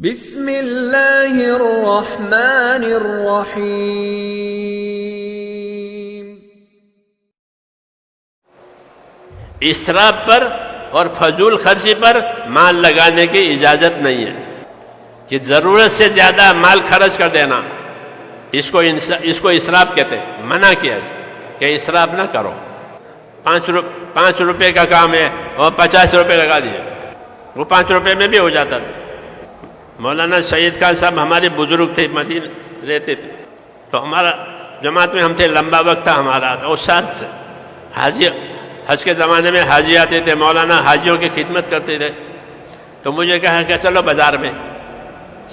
بسم اللہ الرحمن الرحیم۔ اسراف پر اور فضول خرچی پر مال لگانے کی اجازت نہیں ہے کہ ضرورت سے زیادہ مال خرچ کر دینا، اس کو اسراف کہتے ہیں۔ منع کیا کہ اسراف نہ کرو۔ 5 روپے کا کام ہے اور 50 روپے لگا دیے، وہ 5 روپے میں بھی ہو جاتا تھا۔ مولانا سعید خان صاحب ہمارے بزرگ تھے، مدینہ رہتے تھے، تو ہمارا جماعت میں ہم تھے، لمبا وقت تھا ہمارا، اور ساتھ حاجی، حج کے زمانے میں حاجی آتے تھے، مولانا حاجیوں کی خدمت کرتے تھے۔ تو مجھے کہا کہ چلو بازار میں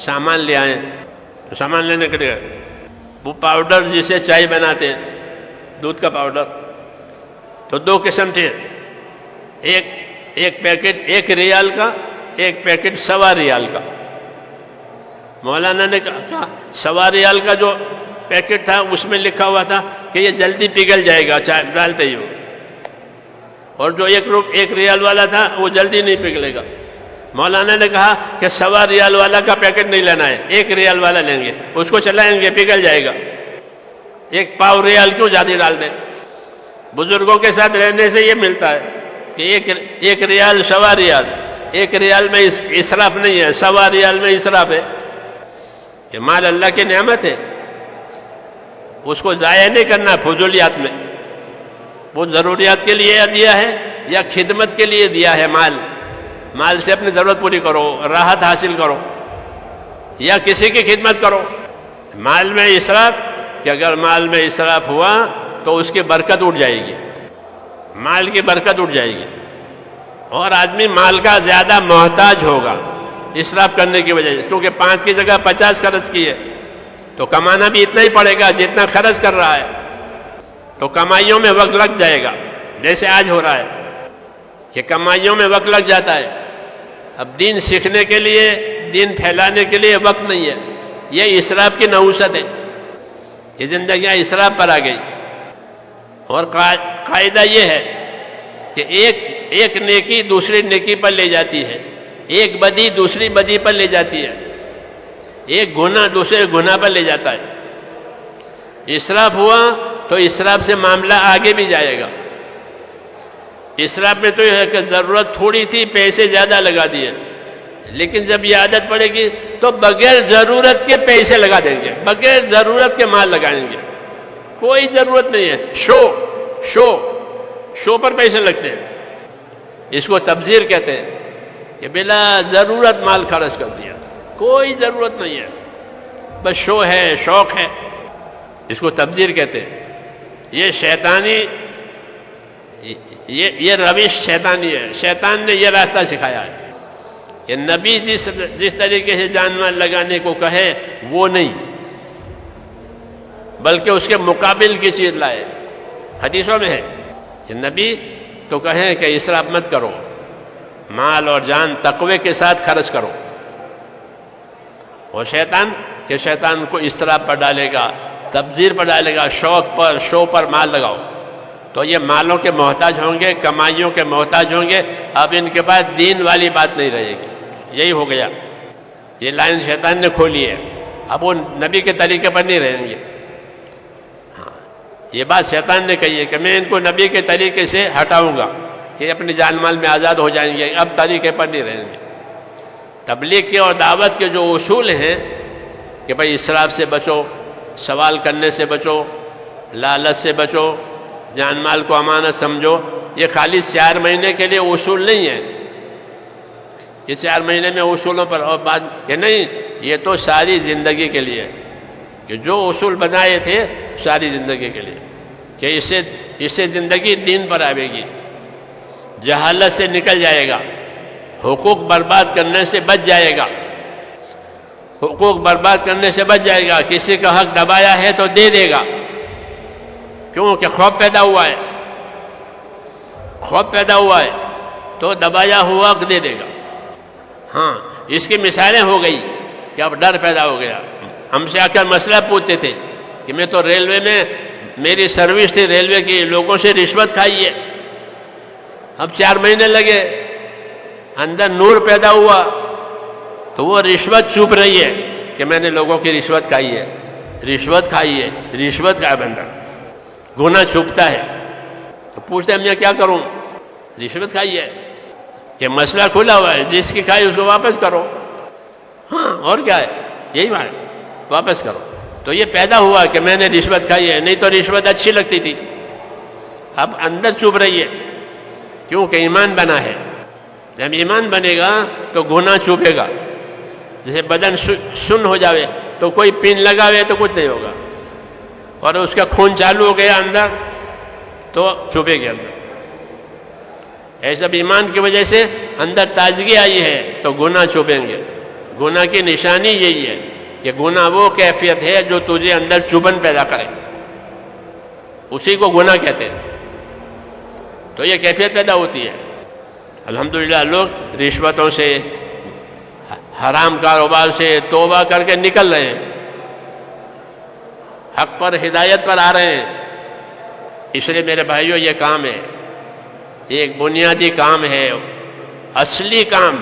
سامان لے آئیں۔ تو سامان لینے کے لیے وہ پاؤڈر جسے چائے بناتے ہیں، دودھ کا پاؤڈر، تو 2 قسم تھے، ایک پیکٹ 1 ریال کا، ایک پیکٹ 1.25 ریال کا۔ مولانا نے کہا 1.25 ریال کا جو پیکٹ تھا اس میں لکھا ہوا تھا کہ یہ جلدی پگھل جائے گا چائے ڈالتے ہی ہو، اور جو 1 ریال والا تھا وہ جلدی نہیں پگھلے گا۔ مولانا نے کہا کہ 1.25 ریال والا کا پیکٹ نہیں لینا ہے، 1 ریال والا لیں گے، اس کو چلائیں گے پگھل جائے گا، 1 پاؤ ریال کیوں زیادہ ڈال دیں۔ بزرگوں کے ساتھ رہنے سے یہ ملتا ہے کہ 1 ریال 1.25 ریال، 1 ریال میں اسراف نہیں ہے، 1.25 ریال میں اسراف ہے۔ کہ مال اللہ کی نعمت ہے، اس کو ضائع نہیں کرنا فضولیات میں۔ وہ ضروریات کے لیے دیا ہے یا خدمت کے لیے دیا ہے؟ مال سے اپنی ضرورت پوری کرو، راحت حاصل کرو، یا کسی کی خدمت کرو۔ مال میں اسراف، کہ اگر مال میں اسراف ہوا تو اس کی برکت اٹھ جائے گی، مال کی برکت اٹھ جائے گی، اور آدمی مال کا زیادہ محتاج ہوگا اسراف کرنے کی وجہ سے، کیونکہ 5 کی جگہ 50 خرچ کی ہے، تو کمانا بھی اتنا ہی پڑے گا جتنا خرچ کر رہا ہے، تو کمائیوں میں وقت لگ جائے گا، جیسے آج ہو رہا ہے کہ کمائیوں میں وقت لگ جاتا ہے۔ اب دین سیکھنے کے لیے، دین پھیلانے کے لیے وقت نہیں ہے، یہ اسراف کی نحوست ہے، یہ زندگیاں اسراف پر آ گئی۔ اور قاعدہ یہ ہے کہ ایک نیکی دوسری نیکی پر لے جاتی ہے، ایک بدی دوسری بدی پر لے جاتی ہے، ایک گناہ دوسرے گناہ پر لے جاتا ہے۔ اسراف ہوا تو اسراف سے معاملہ آگے بھی جائے گا۔ اسراف میں تو یہ ہے کہ ضرورت تھوڑی تھی، پیسے زیادہ لگا دیے، لیکن جب یہ عادت پڑے گی تو بغیر ضرورت کے پیسے لگا دیں گے، بغیر ضرورت کے مال لگائیں گے، کوئی ضرورت نہیں ہے، شو پر پیسے لگتے ہیں، اس کو تبذیر کہتے ہیں کہ بلا ضرورت مال خرچ کر دیا، کوئی ضرورت نہیں ہے، بس شو ہے، شوق ہے، اس کو تبذیر کہتے ہیں۔ یہ شیطانی، یہ روش شیطانی ہے، شیطان نے یہ راستہ سکھایا ہے کہ نبی جس طریقے سے جان مال لگانے کو کہے وہ نہیں، بلکہ اس کے مقابل کی چیز لائے۔ حدیثوں میں ہے کہ نبی تو کہیں کہ اسراف مت کرو، مال اور جان تقوی کے ساتھ خرچ کرو، اور شیطان کو اسراف پر ڈالے گا، تبذیر پر ڈالے گا، شوق پر، شو پر مال لگاؤ، تو یہ مالوں کے محتاج ہوں گے، کمائیوں کے محتاج ہوں گے، اب ان کے پاس دین والی بات نہیں رہے گی۔ یہی ہو گیا، یہ لائن شیطان نے کھولی ہے، اب وہ نبی کے طریقے پر نہیں رہیں گے۔ ہاں، یہ بات شیطان نے کہی ہے کہ میں ان کو نبی کے طریقے سے ہٹاؤں گا کہ اپنی جان مال میں آزاد ہو جائیں گے، اب طریقے پر نہیں رہیں گے۔ تبلیغ کے اور دعوت کے جو اصول ہیں کہ بھائی اسراف سے بچو، سوال کرنے سے بچو، لالچ سے بچو، جان مال کو امانت سمجھو، یہ خالی 4 مہینے کے لیے اصول نہیں ہے، یہ 4 مہینے میں اصولوں پر اور بات کہ نہیں، یہ تو ساری زندگی کے لیے ہے، کہ جو اصول بنائے تھے ساری زندگی کے لیے، کہ اس سے زندگی دین پر آئے گی، جہالت سے نکل جائے گا، حقوق برباد کرنے سے بچ جائے گا، حقوق برباد کرنے سے بچ جائے گا، کسی کا حق دبایا ہے تو دے دے گا، کیونکہ خوف پیدا ہوا ہے، خوف پیدا ہوا ہے تو دبایا ہوا حق دے دے گا۔ ہاں، اس کی مثالیں ہو گئی کہ اب ڈر پیدا ہو گیا۔ ہم سے آ کر مسئلہ پوچھتے تھے کہ میں تو ریلوے میں، میری سروس تھی ریلوے کی، لوگوں سے رشوت کھائی ہے، اب 4 مہینے لگے، اندر نور پیدا ہوا تو وہ رشوت چوپ رہی ہے کہ میں نے لوگوں کی رشوت کھائی ہے، رشوت کھائی ہے، رشوت کا بندہ گناہ چھپتا ہے. تو پوچھتے ہیں میں کیا کروں؟ رشوت کھائی ہے کہ مسئلہ کھلا ہوا ہے، جس کی کھائی اس کو واپس کرو. ہاں اور کیا ہے، یہی بات ہے، واپس کرو. تو یہ پیدا ہوا کہ میں نے رشوت کھائی ہے، نہیں تو رشوت اچھی لگتی تھی. اب اندر چپ رہی ہے کیونکہ ایمان بنا ہے. جب ایمان بنے گا تو گناہ چھپے گا. جیسے بدن سن ہو جاوے تو کوئی پن لگاوے تو کچھ نہیں ہوگا، اور اس کا خون چالو ہو گیا اندر تو چھپے گا اندر. ایسا ایمان کی وجہ سے اندر تازگی آئی ہے تو گناہ چھپیں گے. گناہ کی نشانی یہی ہے کہ گناہ وہ کیفیت ہے جو تجھے اندر چبھن پیدا کرے، اسی کو گناہ کہتے ہیں. تو یہ کیفیت پیدا ہوتی ہے. الحمدللہ لوگ رشوتوں سے، حرام کاروبار سے توبہ کر کے نکل رہے ہیں، حق پر ہدایت پر آ رہے ہیں. اس لیے میرے بھائیوں یہ کام ہے، یہ ایک بنیادی کام ہے، اصلی کام.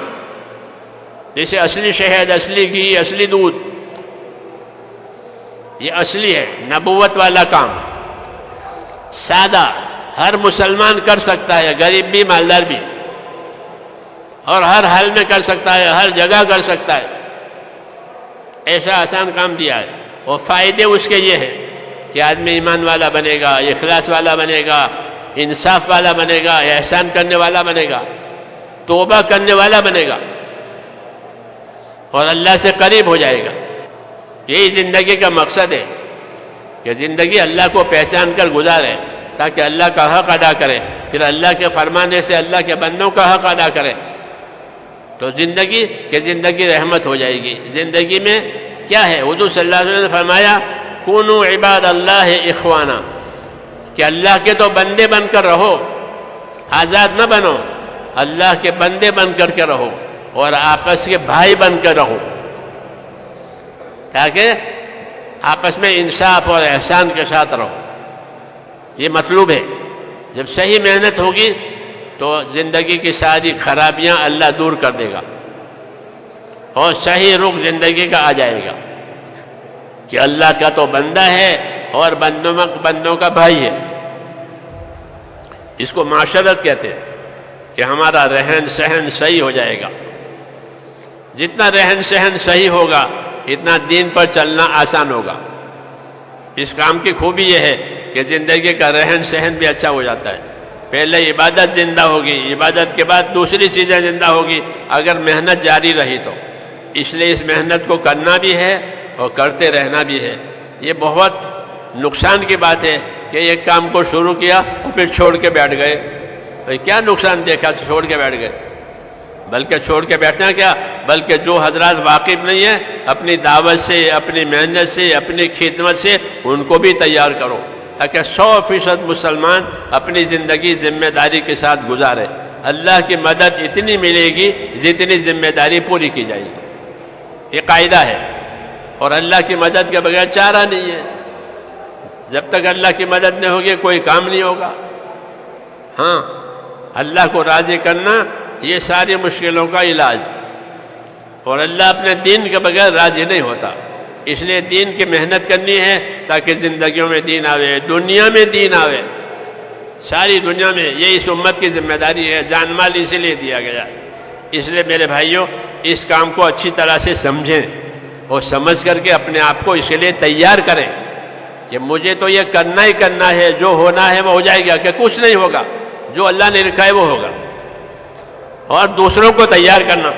جیسے اصلی شہد، اصلی گھی، اصلی دودھ، یہ اصلی ہے، نبوت والا کام. سادہ ہر مسلمان کر سکتا ہے، غریب بھی مالدار بھی، اور ہر حال میں کر سکتا ہے، ہر جگہ کر سکتا ہے. ایسا آسان کام دیا ہے. اور فائدے اس کے یہ ہیں کہ آدمی ایمان والا بنے گا، اخلاص والا بنے گا، انصاف والا بنے گا، احسان کرنے والا بنے گا، توبہ کرنے والا بنے گا، اور اللہ سے قریب ہو جائے گا. یہی زندگی کا مقصد ہے کہ زندگی اللہ کو پہچان کر گزارے تاکہ اللہ کا حق ادا کرے، پھر اللہ کے فرمانے سے اللہ کے بندوں کا حق ادا کرے. تو زندگی رحمت ہو جائے گی. زندگی میں کیا ہے؟ حضور صلی اللہ علیہ وسلم نے فرمایا کونوا عباد اللہ اخوانا، کہ اللہ کے تو بندے بن کر رہو، آزاد نہ بنو، اللہ کے بندے بن کر کے رہو، اور آپس کے بھائی بن کر رہو، تاکہ آپس میں انصاف اور احسان کے ساتھ رہو. یہ مطلوب ہے. جب صحیح محنت ہوگی تو زندگی کی ساری خرابیاں اللہ دور کر دے گا، اور صحیح رخ زندگی کا آ جائے گا کہ اللہ کا تو بندہ ہے اور بندوں کا بھائی ہے. اس کو معاشرت کہتے ہیں کہ ہمارا رہن سہن صحیح ہو جائے گا. جتنا رہن سہن صحیح ہوگا اتنا دین پر چلنا آسان ہوگا. اس کام کی خوبی یہ ہے کہ زندگی کا رہن سہن بھی اچھا ہو جاتا ہے. پہلے عبادت زندہ ہوگی، عبادت کے بعد دوسری چیزیں زندہ ہوگی اگر محنت جاری رہی تو. اس لیے اس محنت کو کرنا بھی ہے اور کرتے رہنا بھی ہے. یہ بہت نقصان کی بات ہے کہ ایک کام کو شروع کیا اور پھر چھوڑ کے بیٹھ گئے. کیا نقصان دیکھا چھوڑ کے بیٹھ گئے؟ بلکہ چھوڑ کے بیٹھنا کیا، بلکہ جو حضرات واقف نہیں ہیں اپنی دعوت سے، اپنی محنت سے، اپنی خدمت سے ان کو بھی تیار کرو تاکہ 100% مسلمان اپنی زندگی ذمہ داری کے ساتھ گزارے. اللہ کی مدد اتنی ملے گی جتنی ذمہ داری پوری کی جائے گی. یہ قاعدہ ہے. اور اللہ کی مدد کے بغیر چارہ نہیں ہے. جب تک اللہ کی مدد نہیں ہوگی کوئی کام نہیں ہوگا. ہاں، اللہ کو راضی کرنا یہ ساری مشکلوں کا علاج. اور اللہ اپنے دین کے بغیر راضی نہیں ہوتا. اس لیے دین کی محنت کرنی ہے تاکہ زندگیوں میں دین آوے، دنیا میں دین آوے. ساری دنیا میں یہ اس امت کی ذمہ داری ہے. جان مال اسی لیے دیا گیا. اس لیے میرے بھائیوں اس کام کو اچھی طرح سے سمجھیں اور سمجھ کر کے اپنے آپ کو اس کے لیے تیار کریں کہ مجھے تو یہ کرنا ہی کرنا ہے، جو ہونا ہے وہ ہو جائے گا، کہ کچھ نہیں ہوگا، جو اللہ نے لکھا ہے وہ ہوگا. اور دوسروں کو تیار کرنا.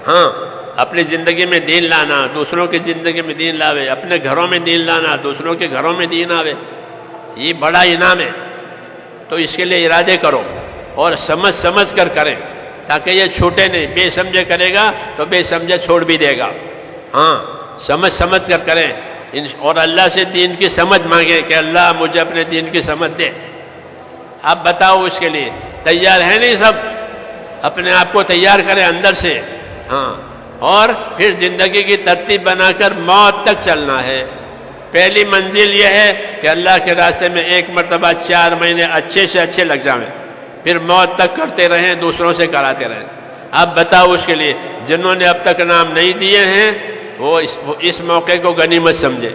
ہاں، اپنی زندگی میں دین لانا، دوسروں کی زندگی میں دین لاوے، اپنے گھروں میں دین لانا، دوسروں کے گھروں میں دین آوے. یہ بڑا انعام ہے. تو اس کے لیے ارادے کرو اور سمجھ کر کریں تاکہ یہ چھوٹے نہیں. بے سمجھے کرے گا تو بے سمجھے چھوڑ بھی دے گا. ہاں، سمجھ کر کریں اور اللہ سے دین کی سمجھ مانگیں کہ اللہ مجھے اپنے دین کی سمجھ دے. آپ بتاؤ اس کے لیے تیار ہیں نہیں سب؟ اپنے آپ کو تیار کریں اندر سے. ہاں، اور پھر زندگی کی ترتیب بنا کر موت تک چلنا ہے. پہلی منزل یہ ہے کہ اللہ کے راستے میں ایک مرتبہ 4 مہینے اچھے سے اچھے لگ جائیں، پھر موت تک کرتے رہیں، دوسروں سے کراتے رہیں. اب بتاؤ اس کے لیے جنہوں نے اب تک نام نہیں دیے ہیں وہ اس موقع کو غنیمت سمجھے.